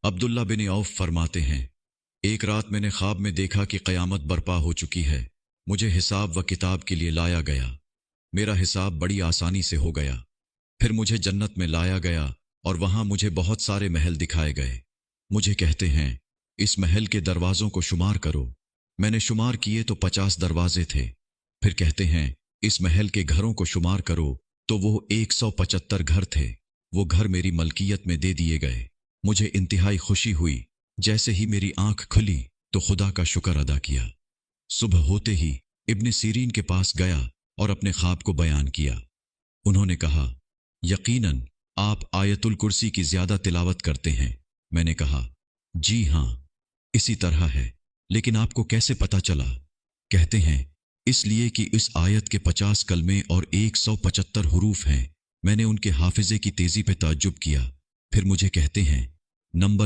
अब्दुल्ला बिन of फरमाते हैं, एक रात मैंने ख्वाब में देखा कि क़यामत बर्पा हो चुकी है। मुझे हिसाब व किताब के लिए लाया गया। मेरा हिसाब बड़ी आसानी से हो गया। फिर मुझे जन्नत में लाया गया और वहां मुझे बहुत सारे महल दिखाए गए। मुझे कहते हैं, इस महल के दरवाज़ों को शुमार करो। मैंने शुमार किए तो 50 दरवाजे थे। फिर कहते हैं, इस महल के घरों को शुमार करो तो वो 175 घर थे। वो घर मेरी मलकियत में दे दिए गए। मुझे इंतहाई खुशी हुई। जैसे ही मेरी आंख खुली तो खुदा का शुक्र अदा किया। सुबह होते ही इब्न सीरीन के पास गया और अपने ख्वाब को बयान किया। उन्होंने कहा, यकीनन आप आयतुल कुर्सी की ज्यादा तिलावत करते हैं। मैंने कहा, जी हां, इसी तरह है, लेकिन आपको कैसे पता चला? कहते हैं, इसलिए कि इस आयत के 50 कलमे और 175 हुरूफ हैं। मैंने उनके हाफिजे की तेजी पे ताज्जुब किया। फिर मुझे कहते हैं, नंबर